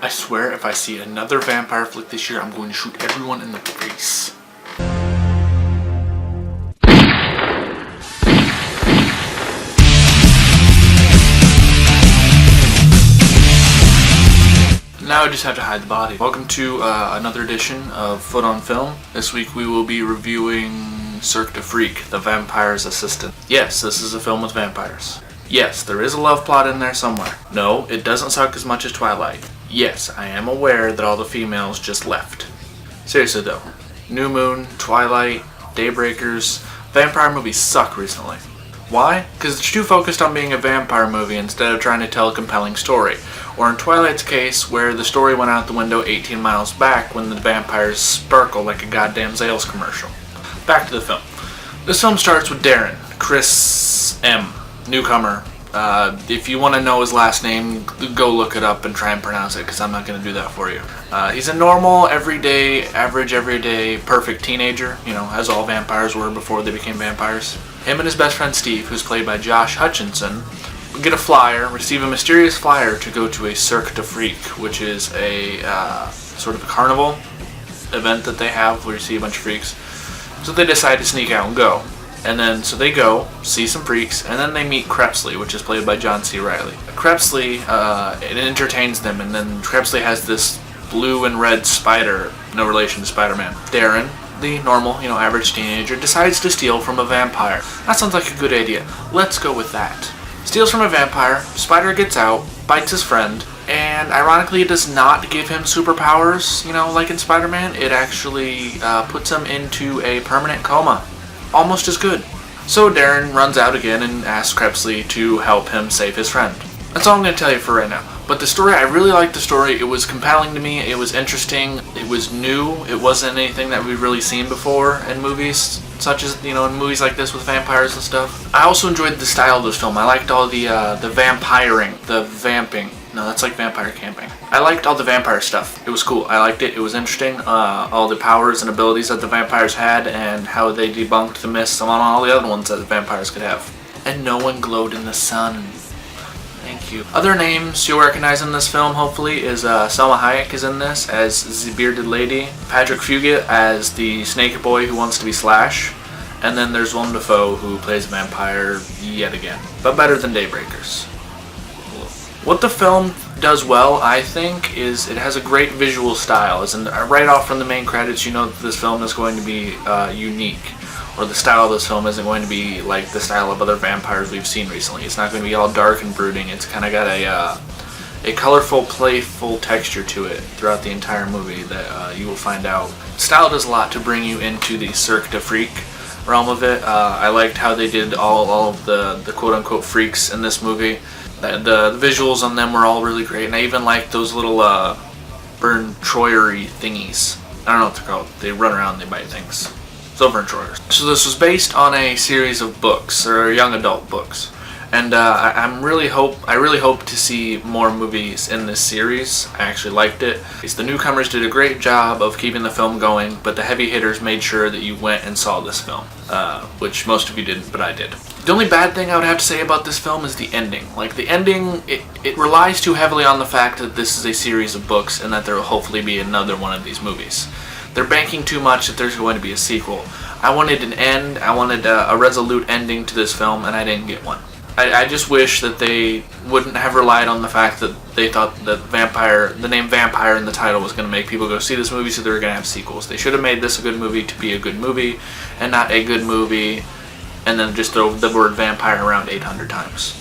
I swear if I see another vampire flick this year, I'm going to shoot everyone in the face. Now I just have to hide the body. Welcome to another edition of Foot on Film. This week we will be reviewing Cirque De Freak, the vampire's assistant. Yes, this is a film with vampires. Yes, there is a love plot in there somewhere. No, it doesn't suck as much as Twilight. Yes, I am aware that all the females just left. Seriously though, New Moon, Twilight, Daybreakers, vampire movies suck recently. Why? Because it's too focused on being a vampire movie instead of trying to tell a compelling story. Or in Twilight's case, where the story went out the window 18 miles back when the vampires sparkle like a goddamn Zales commercial. Back to the film. This film starts with Darren, Chris M., newcomer. If you want to know his last name, go look it up and try and pronounce it, because I'm not going to do that for you. He's a normal, everyday, perfect teenager, you know, as all vampires were before they became vampires. Him and his best friend Steve, who's played by Josh Hutcherson, get a flyer, receive a mysterious flyer to go to a Cirque De Freak, which is a sort of a carnival event that they have where you see a bunch of freaks. So they decide to sneak out and go. And then, so they go, see some freaks, and then they meet Crepsley, which is played by John C. Reilly. Crepsley, it entertains them, and then Crepsley has this blue and red spider, no relation to Spider-Man. Darren, the normal, average teenager, decides to steal from a vampire. That sounds like a good idea. Let's go with that. Steals from a vampire, spider gets out, bites his friend, and ironically it does not give him superpowers, like in Spider-Man. It actually puts him into a permanent coma. Almost as good. So Darren runs out again and asks Crepsley to help him save his friend. That's all I'm going to tell you for right now. But the story, I really liked the story. It was compelling to me. It was interesting. It was new. It wasn't anything that we've really seen before in movies, such as, in movies like this with vampires and stuff. I also enjoyed the style of this film. I liked all the vampiring, the vamping. No, that's like vampire camping. I liked all the vampire stuff. It was cool. I liked it. It was interesting. All the powers and abilities that the vampires had and how they debunked the myths on all the other ones that the vampires could have. And no one glowed in the sun. Thank you. Other names you'll recognize in this film, hopefully, is Selma Hayek is in this as the bearded lady. Patrick Fugit as the snake boy who wants to be Slash. And then there's Willem Dafoe who plays a vampire yet again. But better than Daybreakers. What the film does well, I think, is it has a great visual style. As in, right off from the main credits, you know that this film is going to be unique. Or the style of this film isn't going to be like the style of other vampires we've seen recently. It's not going to be all dark and brooding. It's kind of got a colorful, playful texture to it throughout the entire movie that you will find out. Style does a lot to bring you into the Cirque De Freak realm of it. I liked how they did all of the quote-unquote freaks in this movie. The visuals on them were all really great, and I even liked those little Vern Troyer-y thingies. I don't know what they're called. They run around and they bite things. So Vern Troyers. So this was based on a series of books, or young adult books, and I really hope to see more movies in this series. I actually liked it. The newcomers did a great job of keeping the film going, but the heavy hitters made sure that you went and saw this film, which most of you didn't, but I did. The only bad thing I would have to say about this film is the ending. Like, the ending, it relies too heavily on the fact that this is a series of books and that there will hopefully be another one of these movies. They're banking too much that there's going to be a sequel. I wanted an end, I wanted a resolute ending to this film, and I didn't get one. I just wish that they wouldn't have relied on the fact that they thought that the name vampire in the title was going to make people go see this movie, so they were going to have sequels. They should have made this a good movie to be a good movie, and not a good movie and then just throw the word vampire around 800 times.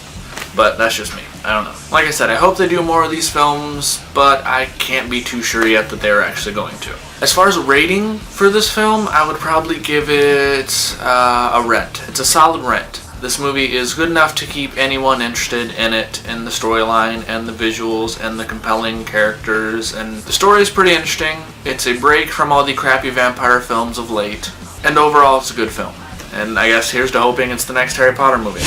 But that's just me. I don't know. Like I said, I hope they do more of these films, but I can't be too sure yet that they're actually going to. As far as rating for this film, I would probably give it a rent. It's a solid rent. This movie is good enough to keep anyone interested in it, in the storyline, and the visuals, and the compelling characters, and the story is pretty interesting. It's a break from all the crappy vampire films of late, and overall it's a good film. And I guess here's to hoping it's the next Harry Potter movie.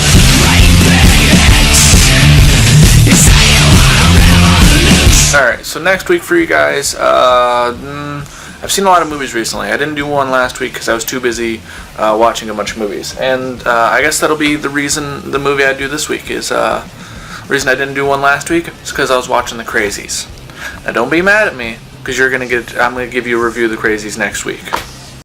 Alright, so next week for you guys, I've seen a lot of movies recently. I didn't do one last week because I was too busy watching a bunch of movies. And I guess that'll be the reason the movie I do this week is, the reason I didn't do one last week is because I was watching The Crazies. Now don't be mad at me, because I'm gonna give you a review of the Crazies next week.